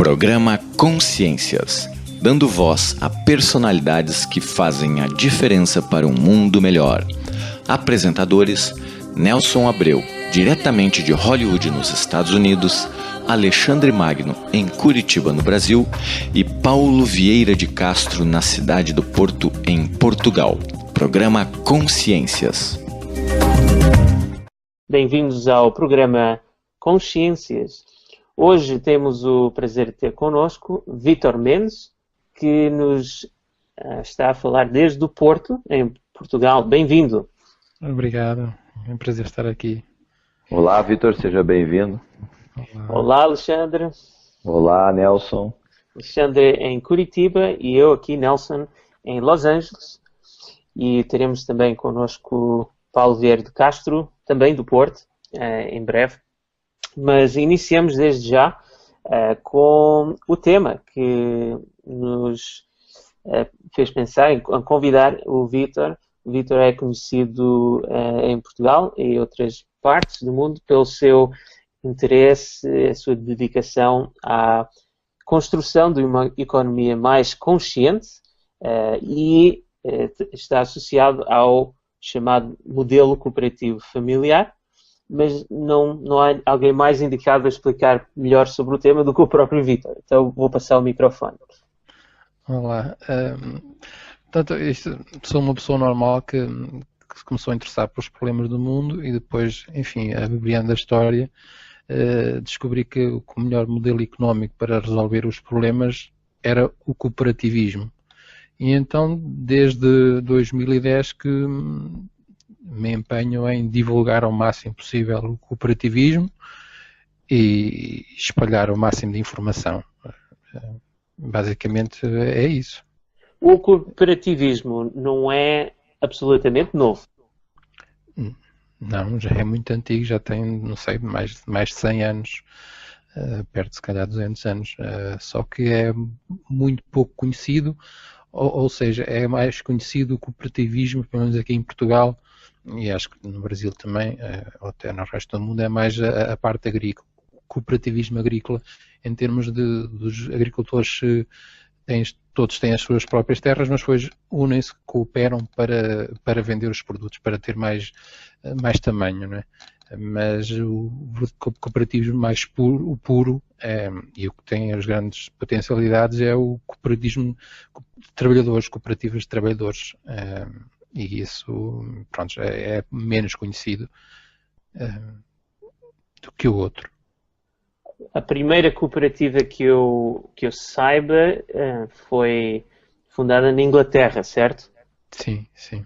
Programa Consciências, dando voz a personalidades que fazem a diferença para um mundo melhor. Apresentadores: Nelson Abreu, diretamente de Hollywood, nos Estados Unidos, Alexandre Magno, em Curitiba, no Brasil, e Paulo Vieira de Castro, na cidade do Porto, em Portugal. Programa Consciências. Bem-vindos ao programa Consciências. Hoje temos o prazer de ter connosco Vítor Mendes, que nos está a falar desde o Porto, em Portugal. Bem-vindo. Obrigado, é um prazer estar aqui. Olá, Vítor, seja bem-vindo. Olá, Alexandre. Olá, Nelson. Alexandre em Curitiba e eu aqui, Nelson, em Los Angeles. E teremos também connosco Paulo Vieira de Castro, também do Porto, em breve. Mas iniciamos desde já com o tema que nos fez pensar em convidar o Vítor. O Vítor é conhecido em Portugal e em outras partes do mundo pelo seu interesse, a sua dedicação à construção de uma economia mais consciente e está associado ao chamado modelo cooperativo familiar, mas não há alguém mais indicado a explicar melhor sobre o tema do que o próprio Vítor. Então vou passar o microfone. Olá. Portanto, sou uma pessoa normal que se começou a interessar pelos problemas do mundo e depois, enfim, abreviando a história, descobri que o melhor modelo económico para resolver os problemas era o cooperativismo. E então, desde 2010 que me empenho em divulgar ao máximo possível o cooperativismo e espalhar o máximo de informação. Basicamente é isso. O cooperativismo não é absolutamente novo. Não, já é muito antigo, já tem, não sei, mais de 100 anos, perto de se calhar 200 anos, só que é muito pouco conhecido, ou seja, é mais conhecido o cooperativismo, pelo menos aqui em Portugal, e acho que no Brasil também, ou até no resto do mundo, é mais a parte agrícola, cooperativismo agrícola, em termos dos agricultores, todos têm as suas próprias terras, mas depois unem-se, cooperam para vender os produtos, para ter mais tamanho, não é? Mas o cooperativismo mais puro e o que tem as grandes potencialidades é o cooperativismo de trabalhadores, cooperativas de trabalhadores, e isso, pronto, é menos conhecido do que o outro. A primeira cooperativa que eu saiba foi fundada na Inglaterra, certo? Sim, sim.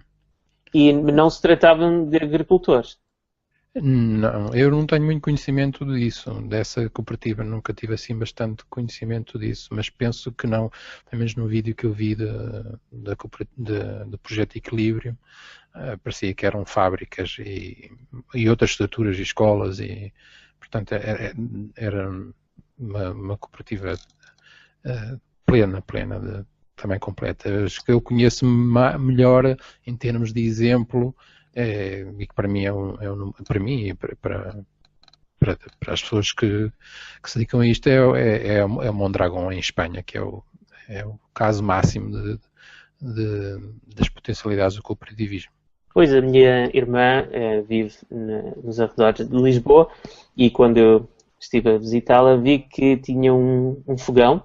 E não se tratavam de agricultores? Não, eu não tenho muito conhecimento disso, dessa cooperativa, nunca tive assim bastante conhecimento disso, mas penso que não, pelo menos no vídeo que eu vi do Projeto Equilíbrio, parecia que eram fábricas e outras estruturas e escolas, e portanto era uma cooperativa plena, também completa. Acho que eu conheço melhor em termos de exemplo, e que para mim para mim e para as pessoas que se dedicam a isto é o Mondragón em Espanha, que é o caso máximo das potencialidades do cooperativismo. Pois, a minha irmã vive nos arredores de Lisboa e quando eu estive a visitá-la vi que tinha um fogão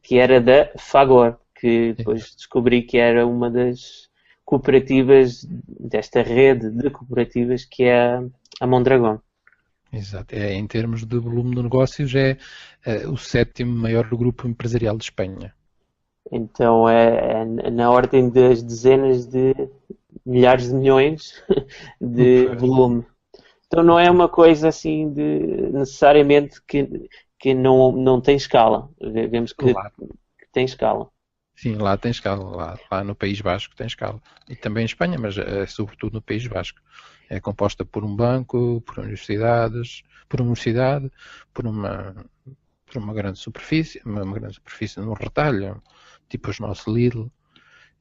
que era da Fagor, que depois descobri que era uma das cooperativas desta rede de cooperativas que é a Mondragón. Exato. Em termos de volume de negócios é o 7º maior grupo empresarial de Espanha. Então é na ordem das dezenas de milhares de milhões de volume. Então não é uma coisa assim necessariamente que não tem escala. Vemos que tem escala. Sim, lá tem escala. Lá no País Basco tem escala. E também em Espanha, mas sobretudo no País Basco. É composta por um banco, por universidades, por uma grande superfície, num retalho, tipo os nossos Lidl,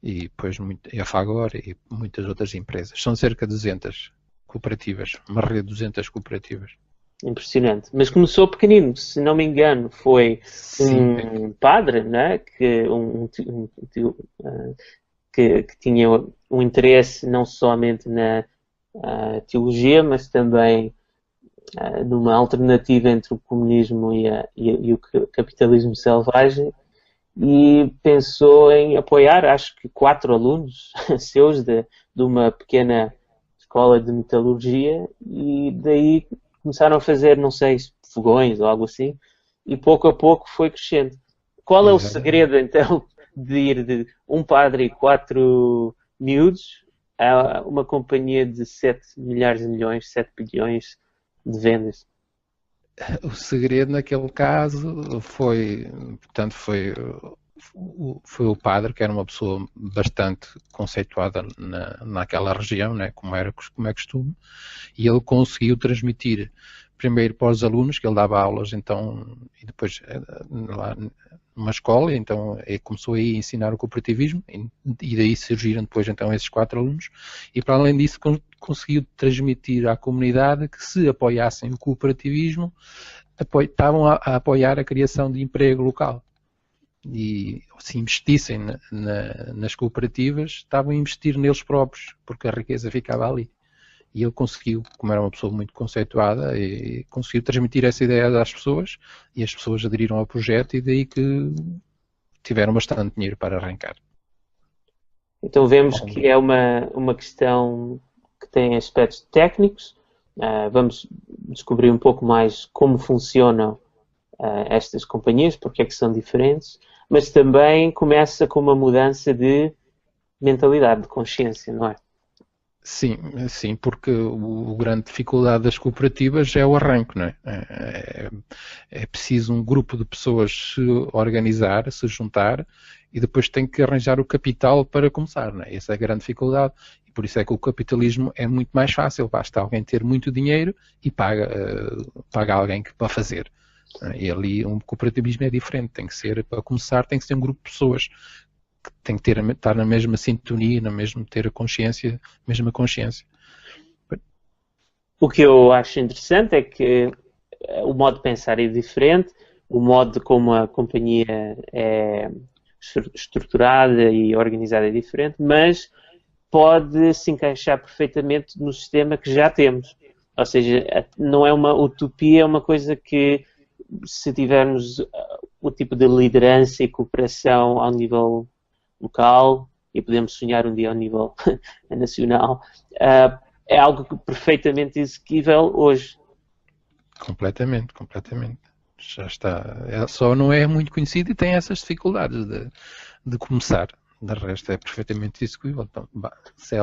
e depois a Fagor e muitas outras empresas. São cerca de 200 cooperativas, uma rede de 200 cooperativas. impressionante. Mas começou pequenino, se não me engano, foi Sim, um padre, né, que tinha um interesse não somente na teologia, mas também numa alternativa entre o comunismo e o capitalismo selvagem, e pensou em apoiar, acho que 4 alunos seus de uma pequena escola de metalurgia, e daí começaram a fazer, não sei, fogões ou algo assim, e pouco a pouco foi crescendo. Qual é o exatamente. segredo, então, de ir de um padre e 4 miúdos a uma companhia de 7 milhares de milhões, 7 bilhões de vendas? O segredo naquele caso foi, portanto, foi o padre, que era uma pessoa bastante conceituada naquela região, né, como é costume, e ele conseguiu transmitir primeiro para os alunos, que ele dava aulas, então, e depois lá numa escola, então começou aí a ensinar o cooperativismo, e daí surgiram depois então esses 4 alunos, e para além disso conseguiu transmitir à comunidade que, se apoiassem o cooperativismo, estavam a apoiar a criação de emprego local. E se investissem nas cooperativas, estavam a investir neles próprios, porque a riqueza ficava ali. E ele conseguiu, como era uma pessoa muito conceituada, e conseguiu transmitir essa ideia às pessoas, e as pessoas aderiram ao projeto, e daí que tiveram bastante dinheiro para arrancar. Então vemos que é uma questão que tem aspectos técnicos. Vamos descobrir um pouco mais como funcionam estas companhias, porque é que são diferentes, mas também começa com uma mudança de mentalidade, de consciência, não é? Sim, sim, porque a grande dificuldade das cooperativas é o arranque, não é? É preciso um grupo de pessoas se organizar, se juntar, e depois tem que arranjar o capital para começar, não é? Essa é a grande dificuldade, e por isso é que o capitalismo é muito mais fácil, basta alguém ter muito dinheiro e paga alguém para fazer. E ali um cooperativismo é diferente, tem que ser, para começar, tem que ser um grupo de pessoas que tem que estar na mesma sintonia, ter a mesma consciência. O que eu acho interessante é que o modo de pensar é diferente, o modo como a companhia é estruturada e organizada é diferente, mas pode se encaixar perfeitamente no sistema que já temos. Ou seja, não é uma utopia, é uma coisa que, se tivermos o tipo de liderança e cooperação ao nível local, e podemos sonhar um dia ao nível nacional, é algo perfeitamente execuível hoje. Completamente, completamente. Já está. Só não é muito conhecido e tem essas dificuldades de começar. De resto, é perfeitamente execuível. Então, se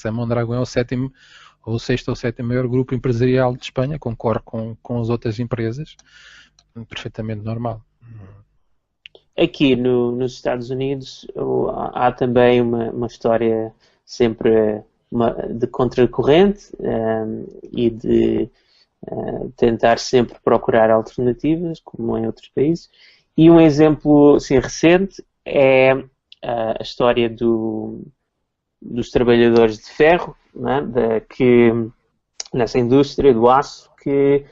a Mondragão é o sexto ou sétimo maior grupo empresarial de Espanha, concorre com as outras empresas, perfeitamente normal. Aqui nos Estados Unidos há também uma história sempre de contracorrente e de tentar sempre procurar alternativas, como em outros países. E um exemplo assim, recente é a história dos trabalhadores de ferro, né, que nessa indústria do aço, que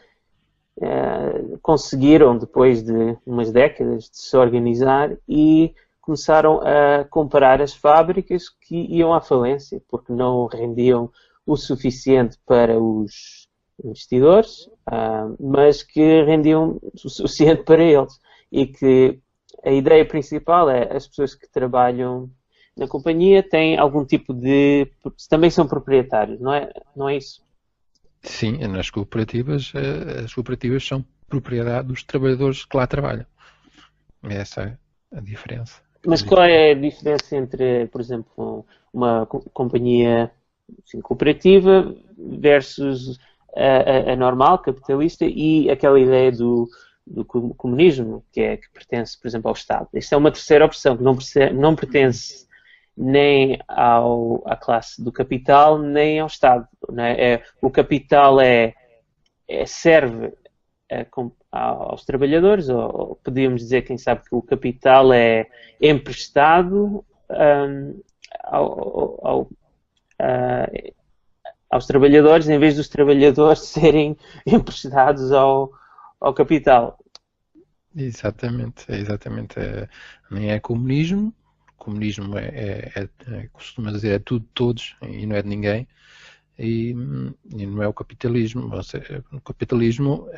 conseguiram, depois de umas décadas, de se organizar e começaram a comprar as fábricas que iam à falência, porque não rendiam o suficiente para os investidores, mas que rendiam o suficiente para eles. E que a ideia principal é as pessoas que trabalham na companhia têm algum tipo de... também são proprietários, não é isso? Sim, as cooperativas são propriedade dos trabalhadores que lá trabalham. Essa é a diferença. Mas qual é a diferença entre, por exemplo, uma companhia assim, cooperativa versus a normal, capitalista, e aquela ideia do comunismo, que pertence, por exemplo, ao Estado? Isto é uma terceira opção, que não pertence nem à classe do capital, nem ao Estado. Né? O capital serve aos trabalhadores, ou podíamos dizer, quem sabe, que o capital é emprestado aos trabalhadores, em vez dos trabalhadores serem emprestados ao capital. Exatamente, nem é comunismo. Comunismo costuma dizer, é tudo de todos e não é de ninguém. E não é o capitalismo. Ou seja, no capitalismo,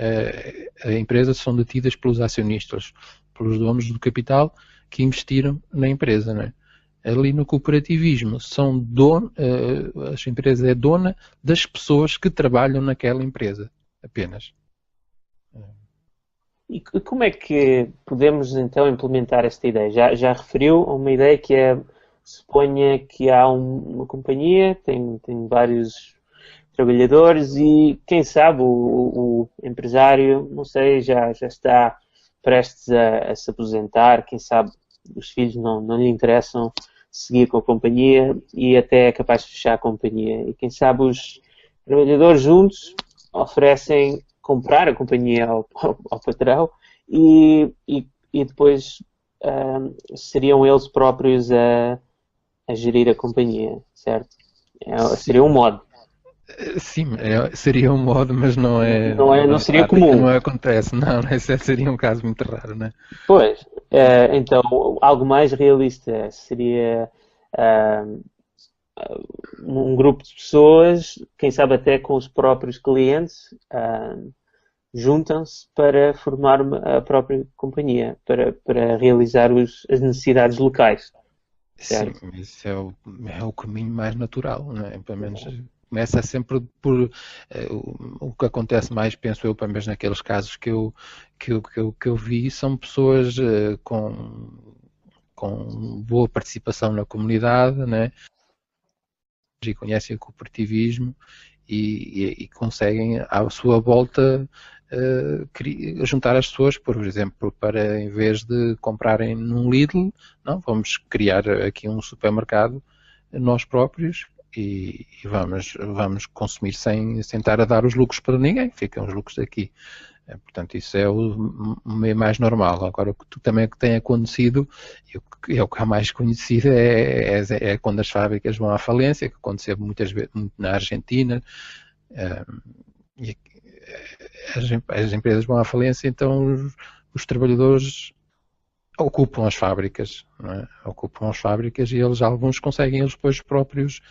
as empresas são detidas pelos acionistas, pelos donos do capital que investiram na empresa, né? Ali no cooperativismo, as empresas é dona das pessoas que trabalham naquela empresa, apenas. E como é que podemos então implementar esta ideia? Já referiu a uma ideia que é, suponha que há uma companhia, tem vários trabalhadores e quem sabe o empresário, não sei, já está prestes a se aposentar, quem sabe os filhos não lhe interessam seguir com a companhia e até é capaz de fechar a companhia. E quem sabe os trabalhadores juntos oferecem comprar a companhia ao patrão e depois seriam eles próprios a gerir a companhia, certo? Seria um modo. Sim, seria um modo, mas não seria comum. Não acontece, não, esse seria um caso muito raro, não é? Pois, então algo mais realista seria um grupo de pessoas, quem sabe até com os próprios clientes, juntam-se para formar a própria companhia, para realizar as necessidades locais. Certo? Sim, isso é o caminho mais natural, não é? Pelo menos começa sempre por o que acontece mais, penso eu, pelo menos naqueles casos que eu vi, são pessoas com boa participação na comunidade, né? E conhecem o cooperativismo e conseguem à sua volta juntar as pessoas, por exemplo, para em vez de comprarem num Lidl, não, vamos criar aqui um supermercado nós próprios e vamos consumir sem estar a dar os lucros para ninguém, ficam os lucros daqui. Portanto, isso é o meio mais normal. Agora, o que também tem acontecido, e o que é mais conhecido, é quando as fábricas vão à falência, que aconteceu muitas vezes na Argentina, e as empresas vão à falência, então os trabalhadores ocupam as fábricas, não é? Ocupam as fábricas e alguns conseguem eles depois próprios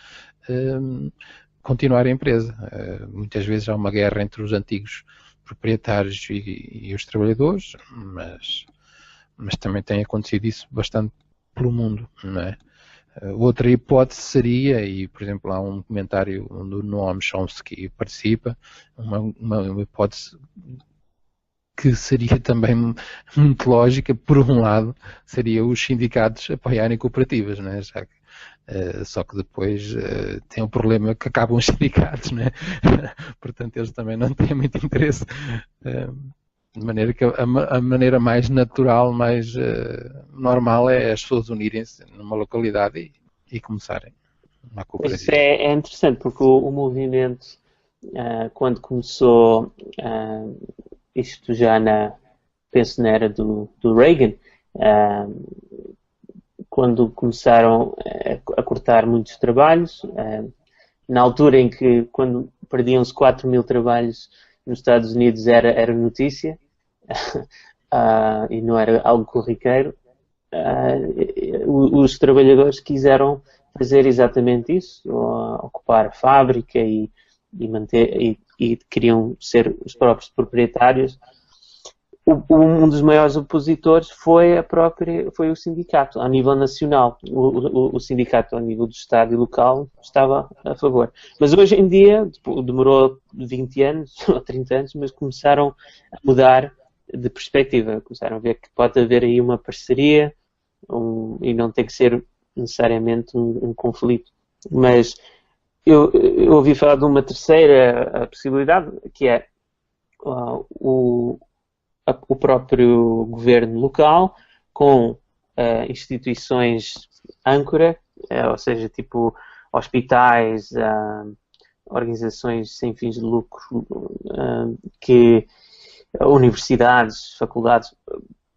continuar a empresa. Muitas vezes há uma guerra entre os antigos proprietários e os trabalhadores, mas também tem acontecido isso bastante pelo mundo, não é? Outra hipótese seria, e por exemplo há um comentário onde o Noam Chomsky participa, uma hipótese que seria também muito lógica, por um lado, seria os sindicatos apoiarem cooperativas, né? Só que depois tem o problema que acabam os sindicatos, né? Portanto, eles também não têm muito interesse, de maneira que a maneira mais natural, mais normal é as pessoas unirem-se numa localidade e começarem uma cooperativa. Isso é interessante, porque o movimento, quando começou, isto já penso na era do Reagan, quando começaram a cortar muitos trabalhos, na altura em que, quando perdiam-se 4.000 trabalhos nos Estados Unidos, era notícia, e não era algo corriqueiro, os trabalhadores quiseram fazer exatamente isso, ocupar a fábrica e queriam ser os próprios proprietários. Um dos maiores opositores foi o sindicato, a nível nacional. O sindicato, a nível do Estado e local, estava a favor. Mas hoje em dia, demorou 20 anos ou 30 anos, mas começaram a mudar de perspectiva. Começaram a ver que pode haver aí uma parceria e não tem que ser necessariamente um conflito. Mas eu ouvi falar de uma terceira possibilidade, que é o próprio governo local com instituições âncora, ou seja, tipo hospitais, organizações sem fins de lucro, universidades, faculdades,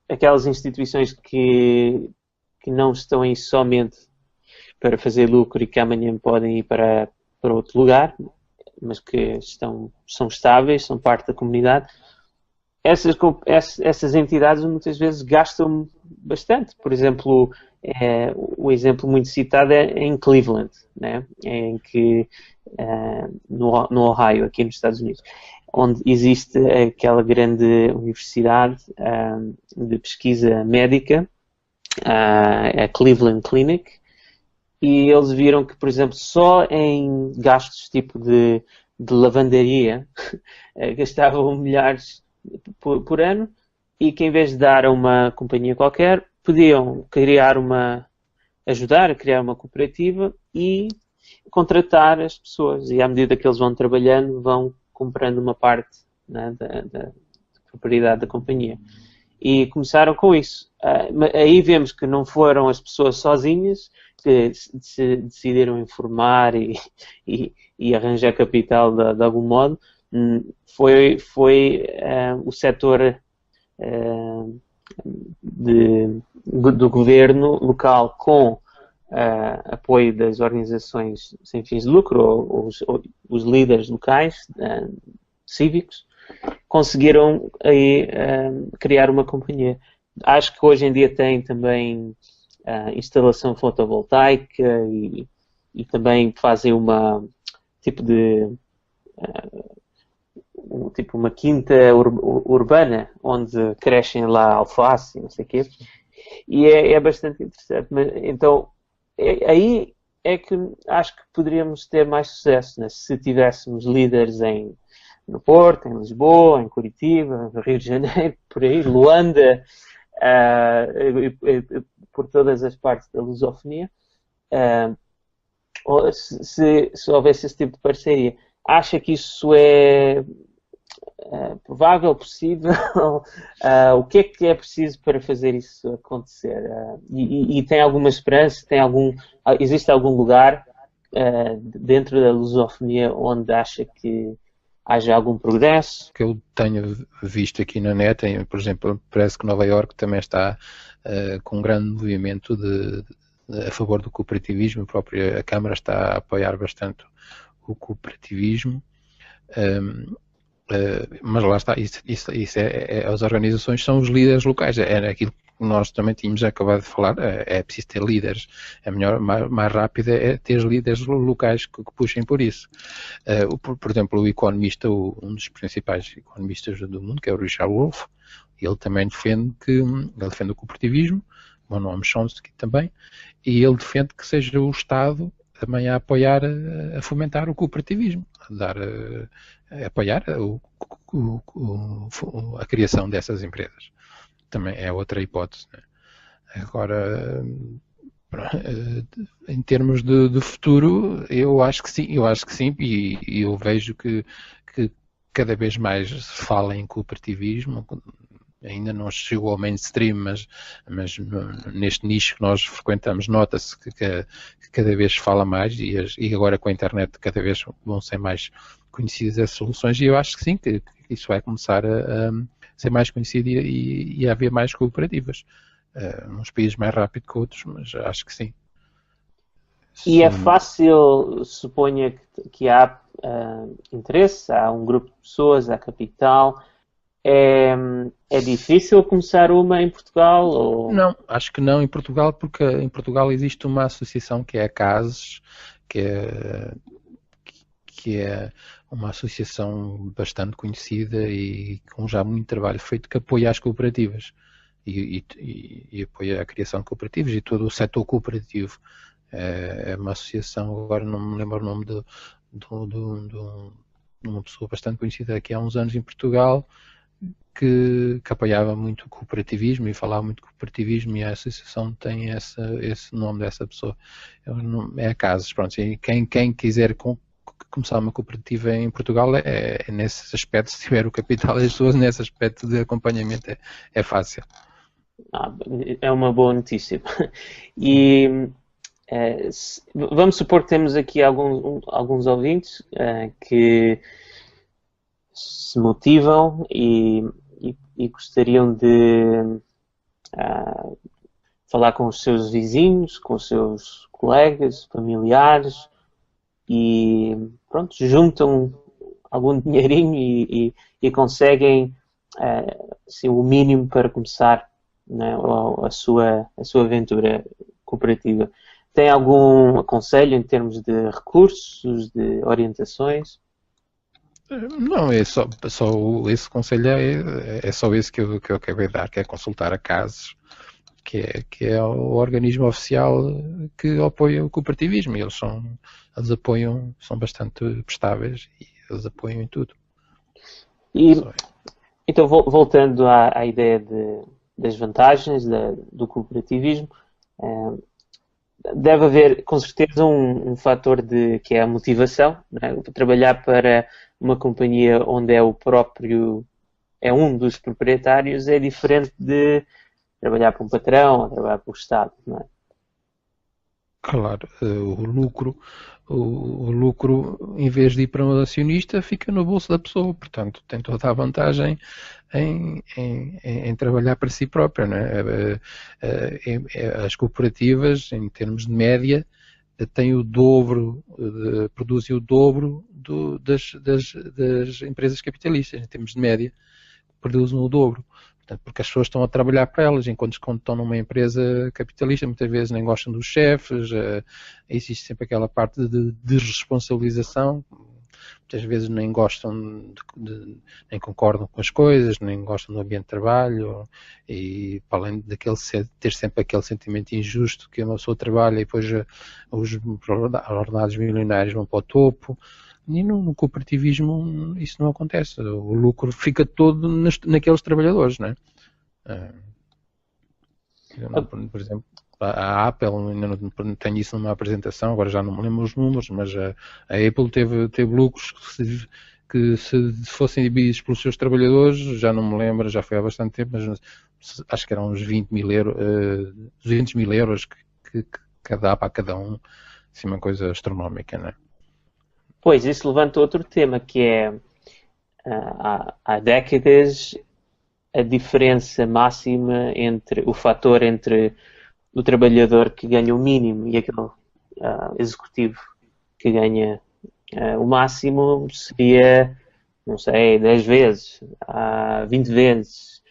aquelas instituições que não estão aí somente para fazer lucro e que amanhã podem ir para outro lugar, mas que são estáveis, são parte da comunidade. Essas entidades muitas vezes gastam bastante. Por exemplo, o exemplo muito citado é em Cleveland, né? Em que, no Ohio, aqui nos Estados Unidos, onde existe aquela grande universidade de pesquisa médica, a Cleveland Clinic, e eles viram que, por exemplo, só em gastos tipo de lavandaria gastavam milhares por ano, e que em vez de dar a uma companhia qualquer, podiam ajudar a criar uma cooperativa e contratar as pessoas, e à medida que eles vão trabalhando, vão comprando uma parte, né, da propriedade da companhia. E começaram com isso. Aí vemos que não foram as pessoas sozinhas que se decidiram informar e arranjar capital de algum modo. Foi o setor do governo local, com apoio das organizações sem fins de lucro, ou os líderes locais cívicos, conseguiram aí criar uma companhia. Acho que hoje em dia tem também instalação fotovoltaica e também fazem uma quinta urbana onde crescem lá alface e não sei o quê. E é bastante interessante. Então, aí é que acho que poderíamos ter mais sucesso, né? Se tivéssemos líderes no Porto, em Lisboa, em Curitiba, no Rio de Janeiro, por aí, Luanda, por todas as partes da lusofonia, se houvesse esse tipo de parceria. Acha que isso é provável, possível? O que é preciso para fazer isso acontecer? E tem alguma esperança? Existe algum lugar dentro da lusofonia onde acha que haja algum progresso? O que eu tenho visto aqui na net, por exemplo, parece que Nova Iorque também está com um grande movimento a favor do cooperativismo. A própria Câmara está a apoiar bastante o cooperativismo. Mas lá está, as organizações são os líderes locais, é aquilo que nós também tínhamos acabado de falar, é preciso ter líderes, mais rápido é ter líderes locais que puxem por isso. Por exemplo, o economista, um dos principais economistas do mundo, que é o Richard Wolff, ele também defende o cooperativismo, o Noam Chomsky também, e ele defende que seja o Estado também a apoiar, a fomentar o cooperativismo, a apoiar a criação dessas empresas. Também é outra hipótese, né? Agora, em termos de futuro, eu acho que sim, e eu vejo que cada vez mais se fala em cooperativismo. Ainda não chegou ao mainstream, mas neste nicho que nós frequentamos nota-se que cada vez se fala mais, e agora com a internet cada vez vão ser mais conhecidas essas soluções, e eu acho que sim, que isso vai começar a ser mais conhecido e a haver mais cooperativas. Uns países mais rápido que outros, mas acho que sim. E é fácil, suponha que há interesse, há um grupo de pessoas, há capital. É difícil começar uma em Portugal? Ou... Não, acho que não em Portugal, porque em Portugal existe uma associação que é a CASES, que é uma associação bastante conhecida e com já muito trabalho feito, que apoia as cooperativas e apoia a criação de cooperativas e todo o setor cooperativo. É uma associação, agora não me lembro o nome de uma pessoa bastante conhecida aqui há uns anos em Portugal, que apoiava muito o cooperativismo e falava muito de cooperativismo, e a associação tem esse nome dessa pessoa. É a CASES, pronto. E quem quiser começar uma cooperativa em Portugal é nesse aspecto, se tiver o capital das pessoas, nesse aspecto de acompanhamento é fácil. É uma boa notícia. E vamos supor que temos aqui alguns ouvintes que se motivam e gostariam de falar com os seus vizinhos, com os seus colegas, familiares, e pronto, juntam algum dinheirinho e conseguem assim, o mínimo para começar, né, a sua aventura cooperativa. Tem algum aconselho em termos de recursos, de orientações? Não, é só esse conselho é só esse que eu acabei de dar, que é consultar a CASES, que é o organismo oficial que apoia o cooperativismo. Eles apoiam, são bastante prestáveis e eles apoiam em tudo. E, então, voltando à ideia das vantagens do cooperativismo, deve haver, com certeza, um fator que é a motivação, né? Trabalhar para uma companhia onde é um dos proprietários é diferente de trabalhar para um patrão ou trabalhar para o Estado, não é? Claro, o lucro, em vez de ir para um acionista, fica no bolso da pessoa. Portanto, tem toda a vantagem em trabalhar para si própria, não é? As cooperativas, em termos de média, têm o dobro, produzem o dobro das empresas capitalistas, em termos de média, produzem o dobro. Porque as pessoas estão a trabalhar para elas, enquanto quando estão numa empresa capitalista, muitas vezes nem gostam dos chefes, existe sempre aquela parte de desresponsabilização, muitas vezes nem gostam, nem concordam com as coisas, nem gostam do ambiente de trabalho, e para além ter sempre aquele sentimento injusto que uma pessoa trabalha e depois os ordenados milionários vão para o topo. E no cooperativismo isso não acontece. O lucro fica todo naqueles trabalhadores, não é? Por exemplo, a Apple, ainda não tenho isso numa apresentação, agora já não me lembro os números, mas a Apple teve lucros que se fossem divididos pelos seus trabalhadores, já não me lembro, já foi há bastante tempo, mas acho que eram uns 20 mil euros, 200 mil euros que dá para cada um, assim, uma coisa astronómica, não é? Pois, isso levanta outro tema, que é, há décadas, a diferença máxima entre o trabalhador que ganha o mínimo e aquele executivo que ganha o máximo seria, não sei, 10 vezes, 20 vezes.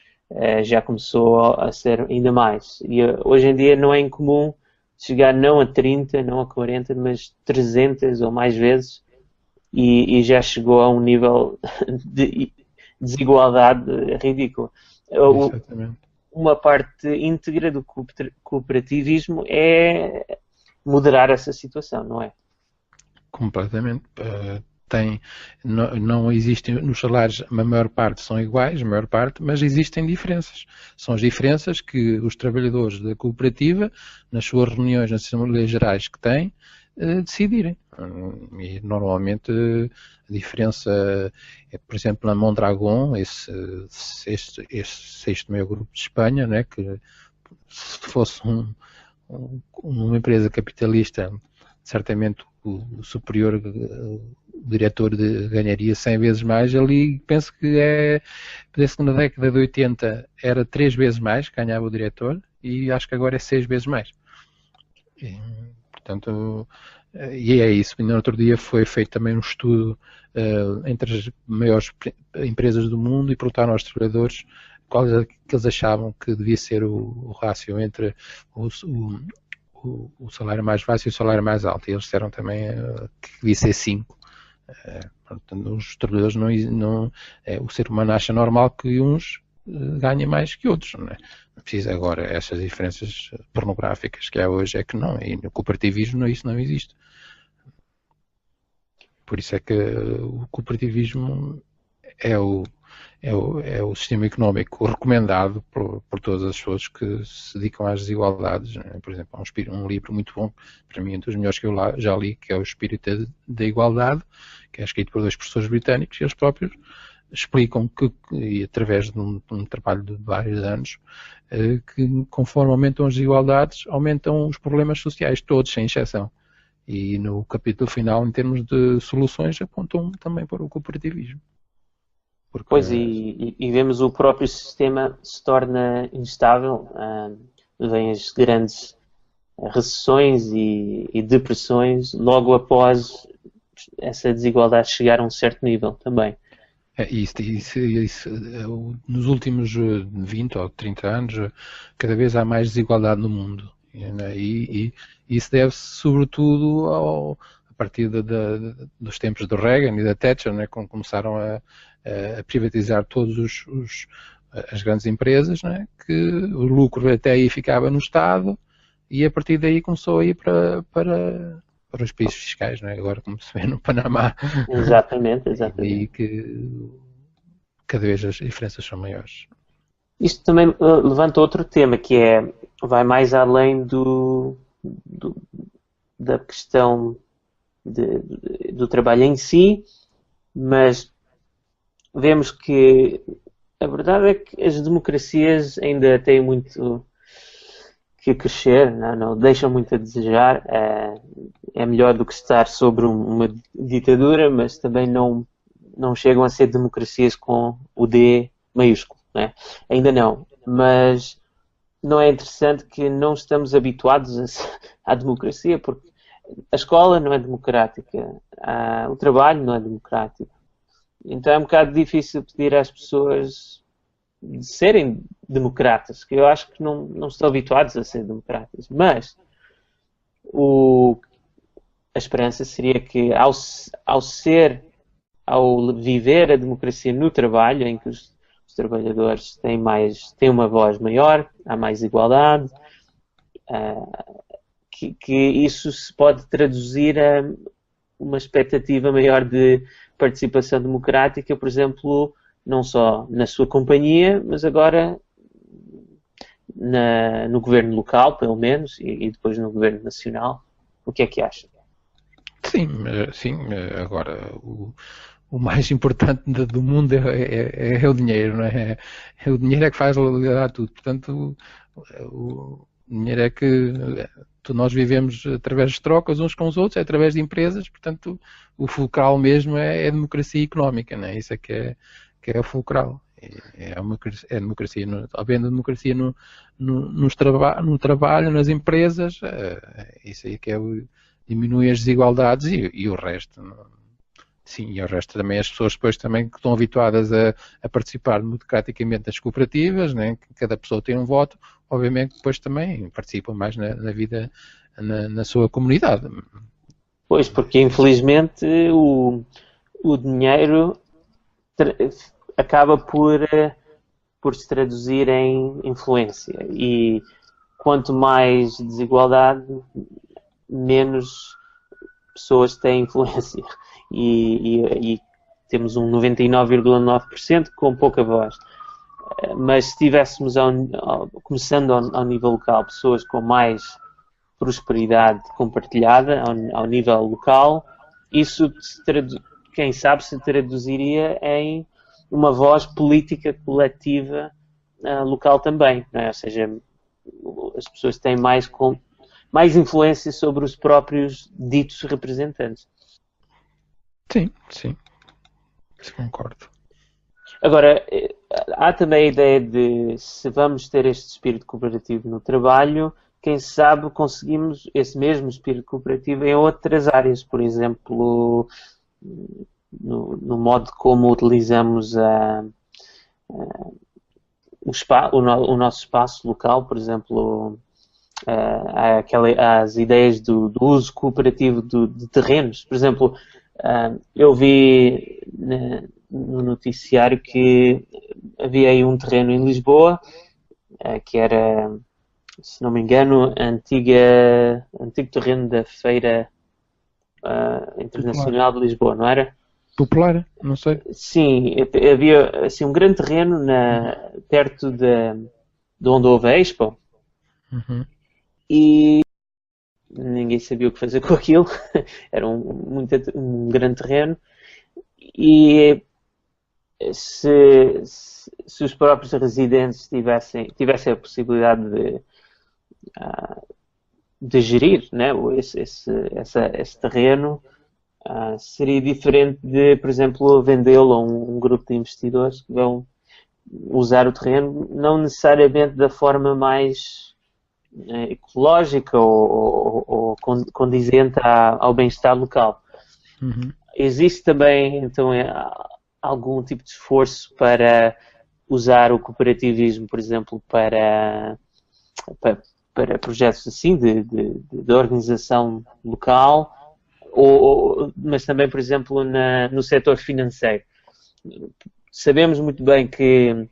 Já começou a ser ainda mais. E hoje em dia não é incomum chegar não a 30, não a 40, mas 300 ou mais vezes. E já chegou a um nível de desigualdade ridícula. Exatamente. Uma parte íntegra do cooperativismo é moderar essa situação, não é? Completamente. Não existem, nos salários, a maior parte são iguais, mas existem diferenças. São as diferenças que os trabalhadores da cooperativa, nas suas reuniões, nas assembleias gerais que têm, decidirem. E normalmente a diferença é, por exemplo, na Mondragon, esse sexto maior grupo de Espanha, né, que se fosse uma empresa capitalista, certamente o superior diretor ganharia 100 vezes mais. Ali penso que penso que na década de 80 era 3 vezes mais, ganhava o diretor, e acho que agora é 6 vezes mais. Portanto, e é isso. No outro dia foi feito também um estudo entre as maiores empresas do mundo e perguntaram aos trabalhadores quais é que eles achavam que devia ser o rácio entre o salário mais baixo e o salário mais alto. E eles disseram também que devia ser 5. Portanto, os trabalhadores o ser humano acha normal que uns ganhem mais que outros, não é? Não precisa agora essas diferenças pornográficas que há hoje, é que não, e no cooperativismo isso não existe. Por isso é que o cooperativismo é o sistema económico recomendado por todas as pessoas que se dedicam às desigualdades, né? Por exemplo, há um livro muito bom, para mim um dos melhores que eu já li, que é o Espírito da Igualdade, que é escrito por 2 professores britânicos, e eles próprios explicam e através de um trabalho de vários anos, que conforme aumentam as desigualdades, aumentam os problemas sociais, todos, sem exceção. E no capítulo final, em termos de soluções, apontam também para o cooperativismo. Pois, e vemos o próprio sistema se torna instável, vêm as grandes recessões e depressões logo após essa desigualdade chegar a um certo nível também. Nos últimos 20 ou 30 anos, cada vez há mais desigualdade no mundo. E isso deve-se sobretudo a partir dos tempos do Reagan e da Thatcher, né, quando começaram a privatizar todas as grandes empresas, né, que o lucro até aí ficava no Estado e a partir daí começou a ir para os países fiscais, né? Agora como se vê no Panamá. Exatamente. E que cada vez as diferenças são maiores. Isto também levanta outro tema, que vai mais além da questão do trabalho em si, mas vemos que a verdade é que as democracias ainda têm muito que crescer, não deixam muito a desejar. É melhor do que estar sobre uma ditadura, mas também não chegam a ser democracias com o D maiúsculo, né? Ainda não, mas não é interessante que não estamos habituados à democracia, porque a escola não é democrática, o trabalho não é democrático. Então é um bocado difícil pedir às pessoas de serem democratas, que eu acho que não estão habituados a ser democratas. Mas a esperança seria que ao viver a democracia no trabalho, em que os trabalhadores têm uma voz maior, há mais igualdade, que isso se pode traduzir a uma expectativa maior de participação democrática, por exemplo, não só na sua companhia, mas agora no governo local, pelo menos, e depois no governo nacional. O que é que acha? Sim. Agora, o mais importante do mundo é o dinheiro, não é? O dinheiro é que faz realidade tudo. Portanto, o dinheiro é que nós vivemos através de trocas uns com os outros, é através de empresas, portanto, o fulcral mesmo é a democracia económica, não é? Isso é que é o fulcral. É a democracia, havendo a democracia no trabalho, nas empresas, isso aí que diminui as desigualdades e o resto. Sim, e o resto também, as pessoas depois também que estão habituadas a participar democraticamente das cooperativas, né, que cada pessoa tem um voto, obviamente depois também participam mais na vida, na sua comunidade. Pois, porque infelizmente o dinheiro acaba por se traduzir em influência, e quanto mais desigualdade, menos pessoas têm influência, e temos um 99,9% com pouca voz. Mas se tivéssemos, começando ao nível local, pessoas com mais prosperidade compartilhada ao nível local, isso quem sabe se traduziria em uma voz política coletiva local também, não é? Ou seja, as pessoas têm mais influência sobre os próprios ditos representantes. Sim, concordo. Agora, há também a ideia de, se vamos ter este espírito cooperativo no trabalho, quem sabe conseguimos esse mesmo espírito cooperativo em outras áreas, por exemplo, no modo como utilizamos o nosso espaço local, por exemplo, as ideias do uso cooperativo de terrenos. Por exemplo, eu vi no noticiário que havia aí um terreno em Lisboa, que era, se não me engano, antigo terreno da Feira Internacional de Lisboa, não era? Popular, não sei. Sim, havia assim, um grande terreno perto de onde houve a Expo. Uhum. E ninguém sabia o que fazer com aquilo. Era um grande terreno. E se os próprios residentes tivessem a possibilidade de gerir, né, esse terreno, seria diferente de, por exemplo, vendê-lo a um grupo de investidores que vão usar o terreno, não necessariamente da forma mais ecológica ou condizente ao bem-estar local. Existe também, então, algum tipo de esforço para usar o cooperativismo, por exemplo, para projetos assim de organização local, mas também, por exemplo, no setor financeiro. Sabemos muito bem que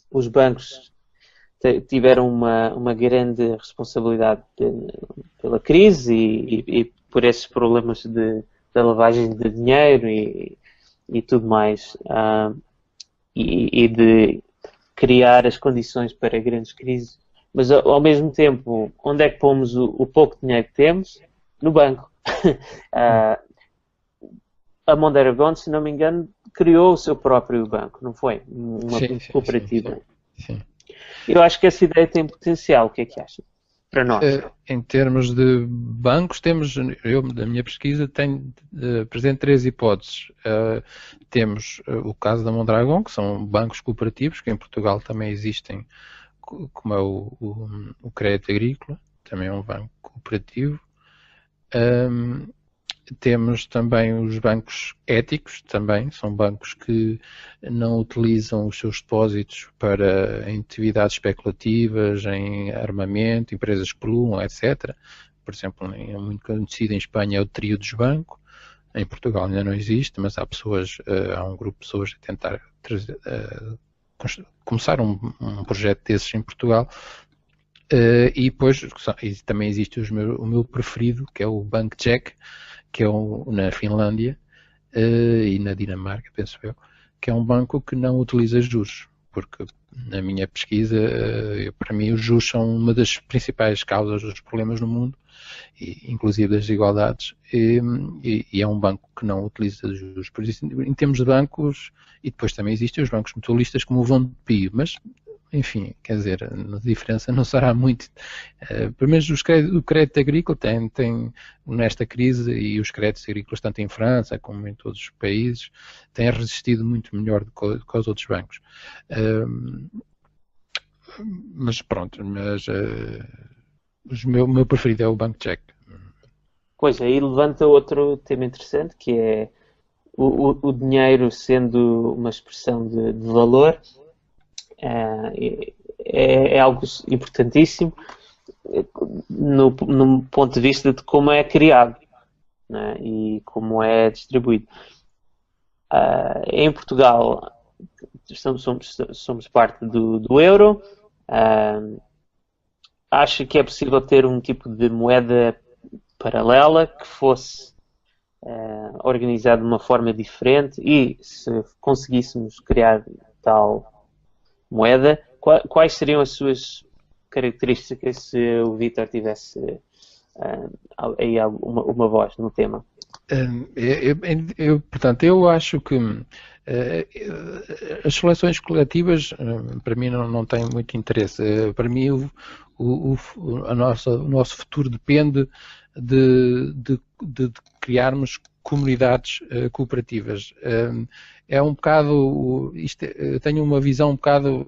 os bancos tiveram uma grande responsabilidade pela crise e por esses problemas da lavagem de dinheiro e tudo mais, e de criar as condições para grandes crises. Mas, ao mesmo tempo, onde é que pomos o pouco dinheiro que temos? No banco. A Mondragon, se não me engano, criou o seu próprio banco, não foi? Uma cooperativa. Sim. Eu acho que essa ideia tem potencial. O que é que acha? Para nós. Em termos de bancos, eu, da minha pesquisa, tenho presente 3 hipóteses. Temos o caso da Mondragon, que são bancos cooperativos, que em Portugal também existem, como é o Crédito Agrícola, também é um banco cooperativo. Temos também os bancos éticos, também são bancos que não utilizam os seus depósitos para atividades especulativas, em armamento, empresas que poluam, etc. Por exemplo, muito conhecido em Espanha é o Trio dos Bancos. Em Portugal ainda não existe, mas há um grupo de pessoas a tentar começar um projeto desses em Portugal. E depois também existe o meu preferido, que é o Bank Jack, que é na Finlândia e na Dinamarca, penso eu, que é um banco que não utiliza juros, porque na minha pesquisa, para mim, os juros são uma das principais causas dos problemas no mundo, inclusive das desigualdades, e é um banco que não utiliza juros. Por isso, em termos de bancos, e depois também existem os bancos mutualistas como o Vontobel, mas enfim, quer dizer, a diferença não será muito. Pelo menos o crédito agrícola tem, nesta crise, e os créditos agrícolas, tanto em França como em todos os países, têm resistido muito melhor do que os outros bancos. Mas pronto, o meu preferido é o Bank Jack. Pois, aí levanta outro tema interessante, que é o dinheiro sendo uma expressão de valor. É algo importantíssimo no ponto de vista de como é criado, né, e como é distribuído. Em Portugal somos parte do euro. Acho que é possível ter um tipo de moeda paralela que fosse organizada de uma forma diferente, e se conseguíssemos criar tal moeda, quais seriam as suas características se o Vítor tivesse aí uma voz no tema? Portanto, eu acho que as seleções coletivas, para mim, não têm muito interesse. Para mim, o nosso futuro depende de criarmos comunidades cooperativas. É um bocado, eu tenho uma visão um bocado,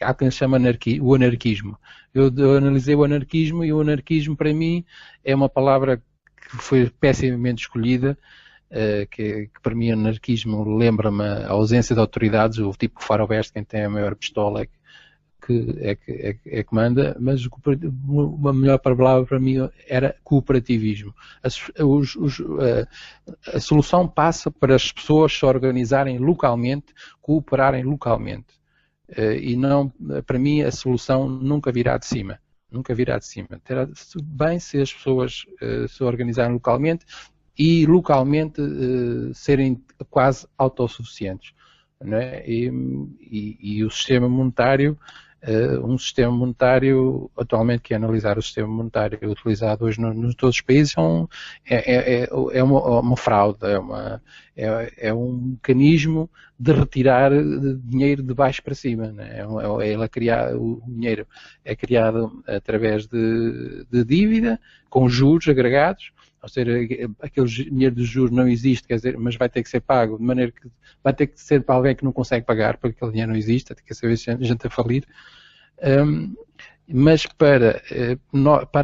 há quem chama o anarquismo. Eu analisei o anarquismo, e o anarquismo para mim é uma palavra que foi pessimamente escolhida, que para mim o anarquismo lembra-me a ausência de autoridades, o tipo que faroeste, quem tem a maior pistola é que manda, mas uma melhor palavra para mim era cooperativismo. A solução passa para as pessoas se organizarem localmente, cooperarem localmente. E não, para mim, a solução nunca virá de cima. Nunca virá de cima. Terá bem se as pessoas se organizarem localmente e localmente serem quase autossuficientes. Não é? E o sistema monetário, atualmente, que é analisar o sistema monetário utilizado hoje em todos os países, é uma fraude, é um mecanismo de retirar dinheiro de baixo para cima. Né? O dinheiro é criado através de dívida, com juros agregados. Ou seja, aquele dinheiro dos juros não existe, quer dizer, mas vai ter que ser pago, de maneira que vai ter que ser para alguém que não consegue pagar, porque aquele dinheiro não existe, tem que saber se a gente a falir. Mas para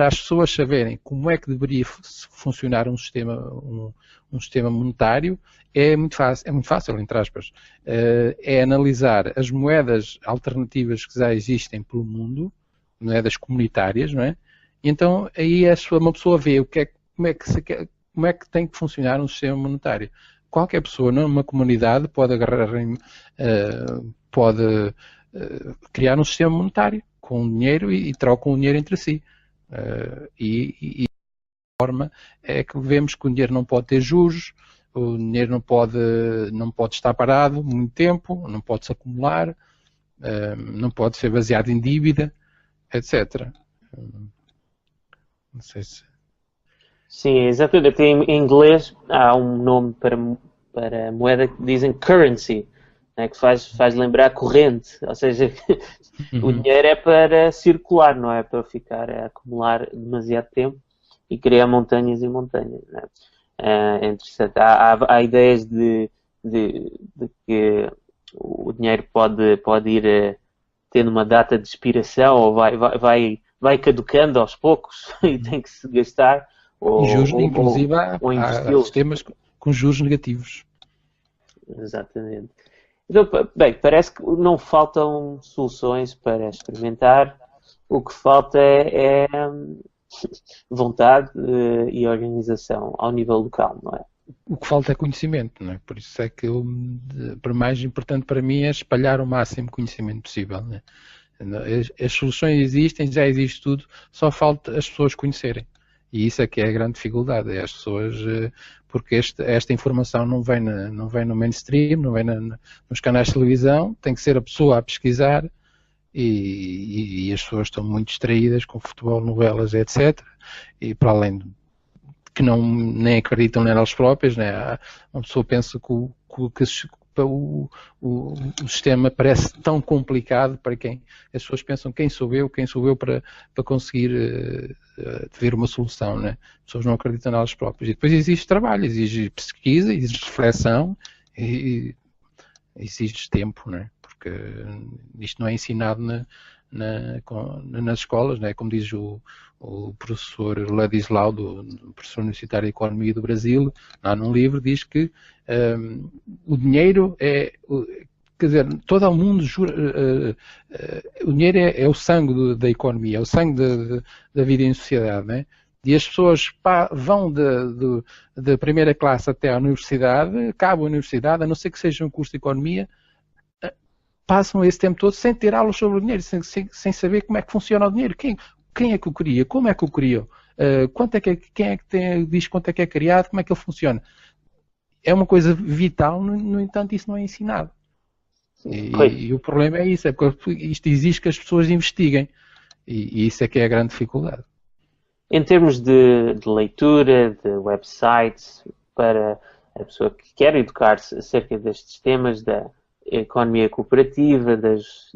as pessoas saberem como é que deveria funcionar um um sistema monetário, é muito fácil, entre aspas, é analisar as moedas alternativas que já existem pelo mundo, moedas comunitárias, não é? E então aí uma pessoa vê como é que tem que funcionar um sistema monetário. Qualquer pessoa numa comunidade pode pode criar um sistema monetário com dinheiro e trocam o dinheiro entre si. E a forma é que vemos que o dinheiro não pode ter juros, o dinheiro não pode estar parado muito tempo, não pode se acumular, não pode ser baseado em dívida, etc. Não sei se... Sim, exatamente. Em inglês há um nome para moeda que dizem currency, né, que faz lembrar corrente, ou seja, o dinheiro é para circular, não é para ficar a acumular demasiado tempo e criar montanhas e montanhas. Né? É interessante. Há ideias de que o dinheiro pode ir tendo uma data de expiração ou vai caducando aos poucos e tem que se gastar. Inclusive há sistemas com juros negativos. Exatamente. Então, bem, parece que não faltam soluções para experimentar. O que falta é vontade e organização ao nível local, não é? O que falta é conhecimento, não é? Por isso é que o mais importante para mim é espalhar o máximo conhecimento possível, não é? As soluções existem, já existe tudo, só falta as pessoas conhecerem. E isso é que é a grande dificuldade, é as pessoas, porque esta informação não vem no mainstream, não vem nos canais de televisão, tem que ser a pessoa a pesquisar e as pessoas estão muito distraídas com futebol, novelas, etc. E para além de que nem acreditam nelas próprias, né? Uma pessoa pensa que o sistema parece tão complicado para quem as pessoas pensam quem sou eu para conseguir ver uma solução, né? As pessoas não acreditam nelas próprias. E depois exige trabalho, exige pesquisa, exige reflexão e exige tempo, né? Porque isto não é ensinado nas escolas, né? Como diz o professor Ladislau, do professor universitário de Economia do Brasil, lá num livro, diz que o dinheiro quer dizer, todo o mundo jura, o dinheiro é o sangue da economia, é o sangue da vida em sociedade, né? E as pessoas vão da primeira classe até à universidade, acabam a universidade, a não ser que seja um curso de economia, passam esse tempo todo sem ter aulas sobre o dinheiro, sem saber como é que funciona o dinheiro. Quem é que o cria? Como é que o criou? Quem é que diz quanto é que é criado? Como é que ele funciona? É uma coisa vital, no entanto isso não é ensinado. E o problema é isso, é porque isto exige que as pessoas investiguem. E isso é que é a grande dificuldade. Em termos de leitura, de websites, para a pessoa que quer educar-se acerca destes temas da economia cooperativa, das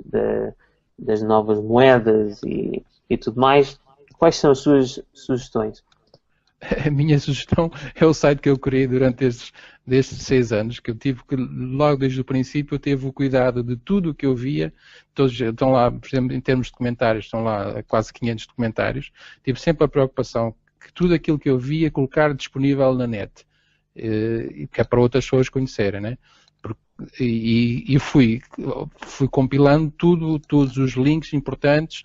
novas moedas e tudo mais, quais são as suas sugestões? A minha sugestão é o site que eu criei durante destes 6 anos, que eu tive que, logo desde o princípio, eu teve o cuidado de tudo o que eu via, todos estão lá, por exemplo, em termos de documentários, estão lá quase 500 documentários, tive sempre a preocupação que tudo aquilo que eu via colocar disponível na net, que é para outras pessoas conhecerem, né? E fui compilando todos os links importantes.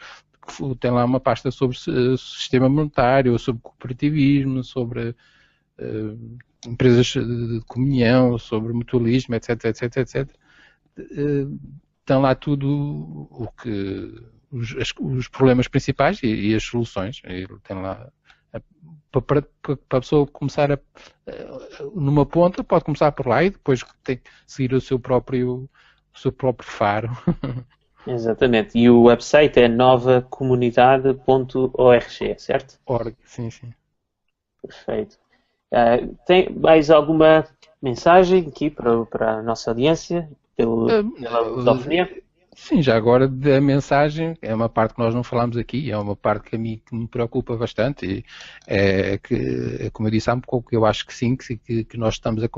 Tem lá uma pasta sobre sistema monetário, sobre cooperativismo, sobre empresas de comunhão, sobre mutualismo, etc, etc, etc. Tem lá tudo os problemas principais e as soluções. Tem lá para a pessoa começar numa ponta, pode começar por lá e depois tem que seguir o seu próprio faro. Exatamente. E o website é novacomunidade.org, certo? Org, sim. Perfeito. Tem mais alguma mensagem aqui para a nossa audiência? Pela lusofonia? Sim, já agora da mensagem, é uma parte que nós não falamos aqui, é uma parte que a mim que me preocupa bastante, e que, como eu disse há um pouco, eu acho que sim, que nós estamos a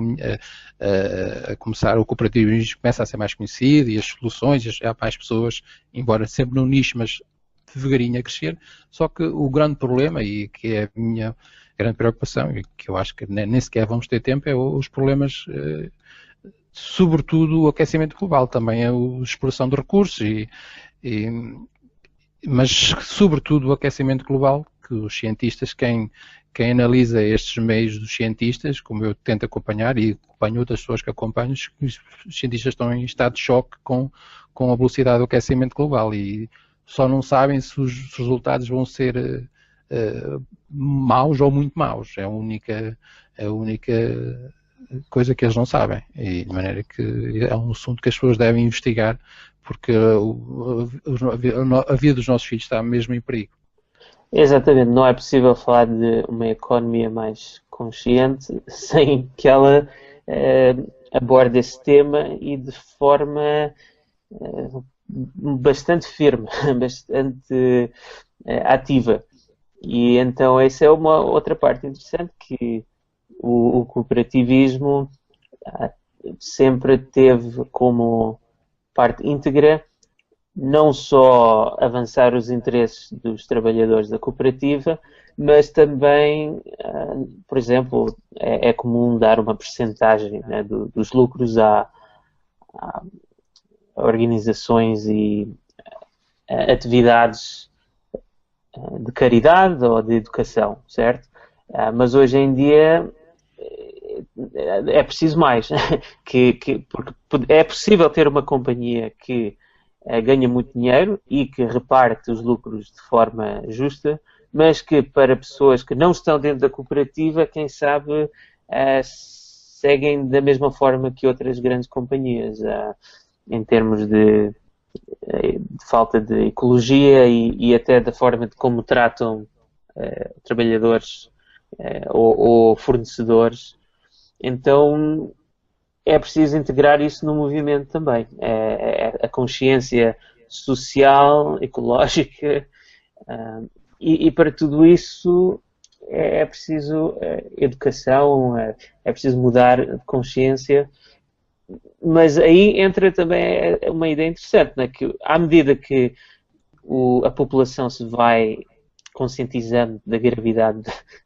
começar, o cooperativismo começa a ser mais conhecido e as soluções, há mais pessoas, embora sempre num nicho, mas devagarinho a crescer, só que o grande problema, e que é grande preocupação, e que eu acho que nem sequer vamos ter tempo, é os problemas, sobretudo o aquecimento global, também a exploração de recursos, mas sobretudo o aquecimento global, que os cientistas, quem analisa estes meios dos cientistas, como eu tento acompanhar e acompanho outras pessoas que acompanham, os cientistas estão em estado de choque com a velocidade do aquecimento global e só não sabem se os resultados vão ser maus ou muito maus. É a única coisa que eles não sabem. E de maneira que é um assunto que as pessoas devem investigar, porque a vida dos nossos filhos está mesmo em perigo. Exatamente, não é possível falar de uma economia mais consciente sem que ela aborde esse tema e de forma bastante firme, bastante ativa. E então essa é uma outra parte interessante, que o cooperativismo sempre teve como parte íntegra não só avançar os interesses dos trabalhadores da cooperativa, mas também, por exemplo, é comum dar uma percentagem, né, dos lucros a organizações e atividades de caridade ou de educação, certo? Mas hoje em dia é preciso mais, porque é possível ter uma companhia que ganha muito dinheiro e que reparte os lucros de forma justa, mas que para pessoas que não estão dentro da cooperativa, quem sabe, seguem da mesma forma que outras grandes companhias, em termos de falta de ecologia e até da forma de como tratam trabalhadores ou fornecedores. Então é preciso integrar isso no movimento também. A consciência social, ecológica, e para tudo isso é preciso educação, é preciso mudar de consciência. Mas aí entra também uma ideia interessante, né? Que à medida que a população se vai conscientizando da gravidade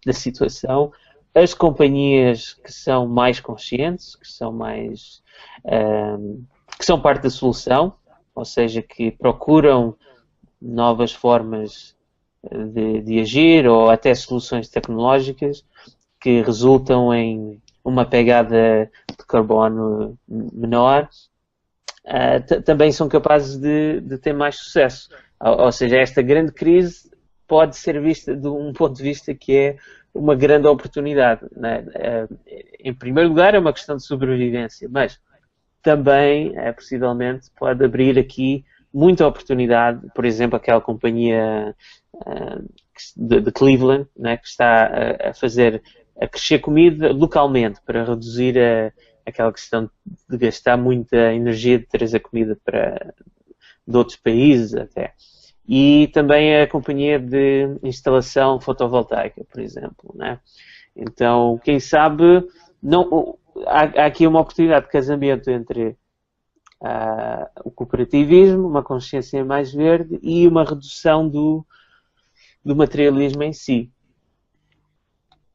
da situação, as companhias que são mais conscientes, que são parte da solução, ou seja, que procuram novas formas de agir ou até soluções tecnológicas que resultam em uma pegada de carbono menor, também são capazes de ter mais sucesso. Ou seja, esta grande crise pode ser vista de um ponto de vista que é uma grande oportunidade, né? Em primeiro lugar é uma questão de sobrevivência, mas também, possivelmente, pode abrir aqui muita oportunidade, por exemplo, aquela companhia de Cleveland, né, que está a crescer comida localmente para reduzir aquela questão de gastar muita energia de trazer comida de outros países até. E também a companhia de instalação fotovoltaica, por exemplo, né? Então, quem sabe, há aqui uma oportunidade de casamento entre o cooperativismo, uma consciência mais verde e uma redução do materialismo em si.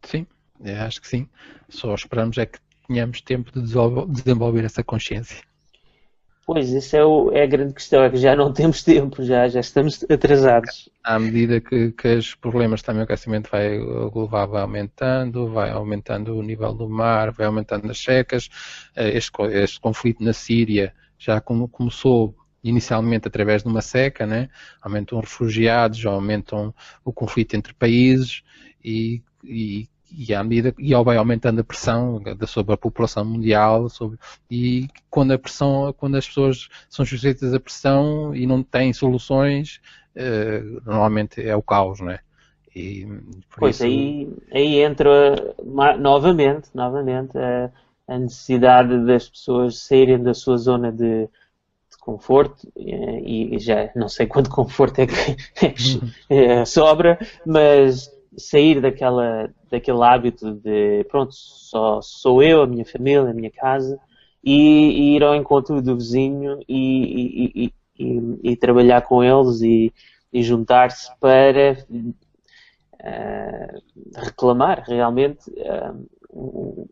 Sim, eu acho que sim. Só esperamos é que tenhamos tempo de desenvolver essa consciência. Pois, isso é a grande questão, é que já não temos tempo, já estamos atrasados. À medida que os problemas também, o aquecimento global vai aumentando o nível do mar, vai aumentando as secas, este conflito na Síria já começou inicialmente através de uma seca, né? Aumentam refugiados, aumentam o conflito entre países e vai aumentando a pressão sobre a população mundial, e quando as pessoas são sujeitas à pressão e não têm soluções, normalmente é o caos, não é? E pois isso... aí entra novamente a necessidade das pessoas saírem da sua zona de conforto, e já não sei quanto conforto é que sobra, mas sair daquele hábito de pronto, só sou eu, a minha família, a minha casa, e ir ao encontro do vizinho e trabalhar com eles e juntar-se para reclamar realmente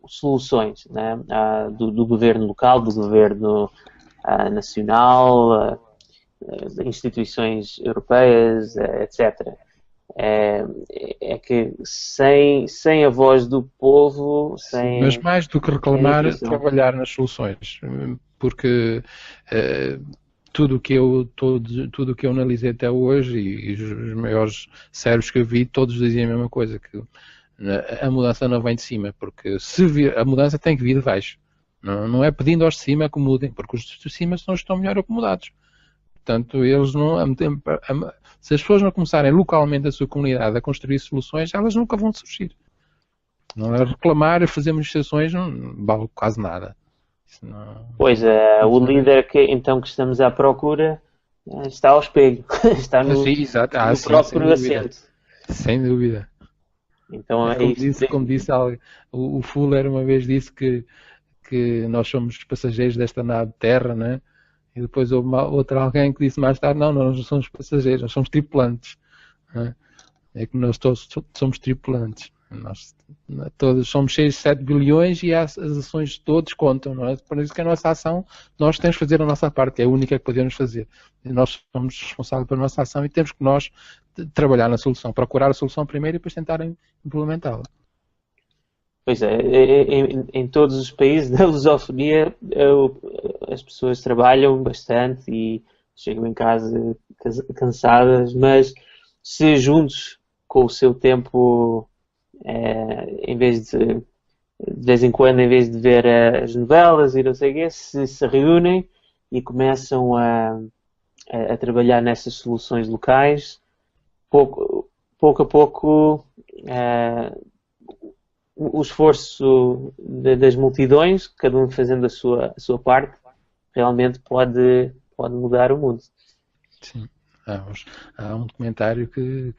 soluções, né? Do governo local, do governo nacional, de instituições europeias, etc. É que sem a voz do povo, Mas mais do que reclamar, trabalhar nas soluções, porque tudo o que eu analisei até hoje e os maiores cérebros que eu vi, todos diziam a mesma coisa, que a mudança não vem de cima, porque a mudança tem que vir de baixo. Não é pedindo aos de cima que mudem, porque os de cima estão melhor acomodados. Portanto, eles não, se as pessoas não começarem localmente a sua comunidade a construir soluções, elas nunca vão surgir. Não é reclamar, fazer manifestações, não vale quase nada. Pois, o líder que estamos à procura está ao espelho, está no próprio assento. Sem dúvida. Então, como disse o Fuller uma vez disse que nós somos passageiros desta nave Terra, né? E depois houve outro alguém que disse mais tarde, não, nós não somos passageiros, nós somos tripulantes. Né? É que nós todos somos tripulantes. Nós todos somos 6, 7 bilhões e as ações de todos contam, não é? Por isso que a nossa ação, nós temos que fazer a nossa parte, é a única que podemos fazer. E nós somos responsáveis pela nossa ação e temos que nós trabalhar na solução, procurar a solução primeiro e depois tentar implementá-la. Pois é, em todos os países da lusofonia as pessoas trabalham bastante e chegam em casa cansadas, mas se juntos com o seu tempo, em vez de vez em quando, em vez de ver as novelas e não sei o quê, se reúnem e começam a trabalhar nessas soluções locais, pouco a pouco o esforço das multidões, cada um fazendo a sua parte, realmente pode mudar o mundo. Sim. Há um documentário que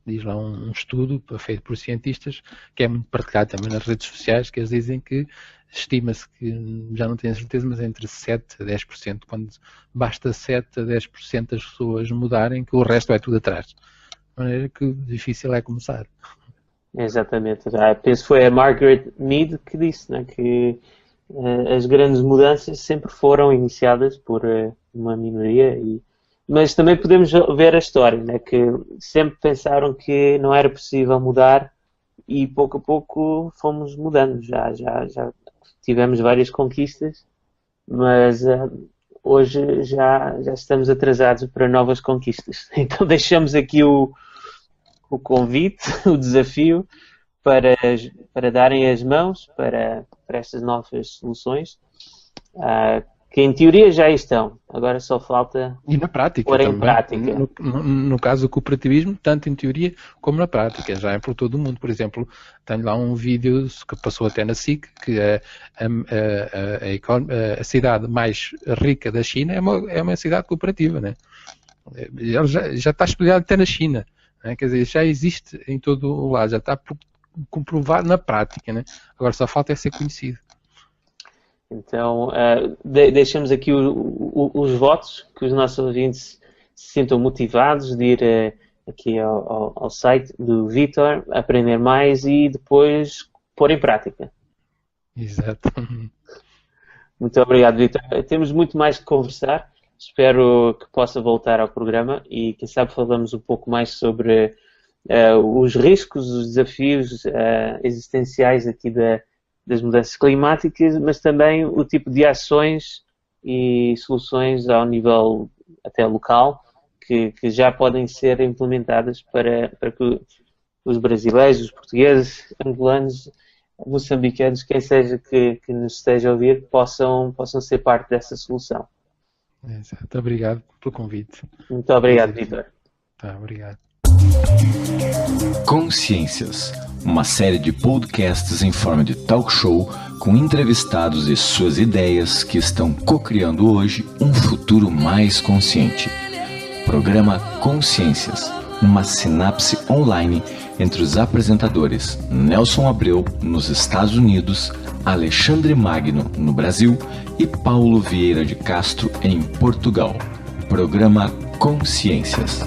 diz lá um estudo feito por cientistas, que é muito partilhado também nas redes sociais, que eles dizem que estima-se que, já não tenho certeza, mas entre 7% a 10%, quando basta 7% a 10% das pessoas mudarem, que o resto vai tudo atrás. De maneira que difícil é começar. Exatamente. Penso que foi a Margaret Mead que disse, né, que as grandes mudanças sempre foram iniciadas por uma minoria, mas também podemos ver a história, né, que sempre pensaram que não era possível mudar e pouco a pouco fomos mudando. Já tivemos várias conquistas, mas hoje já estamos atrasados para novas conquistas. Então deixamos aqui o convite, o desafio para darem as mãos para estas novas soluções, que em teoria já estão, agora só falta e na prática pôr em também. prática. No caso do cooperativismo, tanto em teoria como na prática, já é por todo o mundo. Por exemplo, tenho lá um vídeo que passou até na SIC, que a cidade mais rica da China é uma cidade cooperativa, né? Já está espelhado até na China. Quer dizer, já existe em todo o lado, já está comprovado na prática, né? Agora só falta é ser conhecido. Então, deixamos aqui os votos, que os nossos ouvintes se sintam motivados de ir aqui ao site do Vítor, aprender mais e depois pôr em prática. Exato. Muito obrigado, Vítor. Temos muito mais que conversar. Espero que possa voltar ao programa e, quem sabe, falamos um pouco mais sobre os riscos, os desafios existenciais aqui das mudanças climáticas, mas também o tipo de ações e soluções ao nível até local que já podem ser implementadas para que os brasileiros, os portugueses, angolanos, moçambicanos, quem seja que nos esteja a ouvir, possam ser parte dessa solução. Exato. Obrigado pelo convite. Muito obrigado, Vítor. Tá, obrigado. Consciências, uma série de podcasts em forma de talk show com entrevistados e suas ideias que estão co-criando hoje um futuro mais consciente. Programa Consciências, uma sinapse online entre os apresentadores Nelson Abreu, nos Estados Unidos, Alexandre Magno, no Brasil, e Paulo Vieira de Castro, em Portugal. Programa Consciências.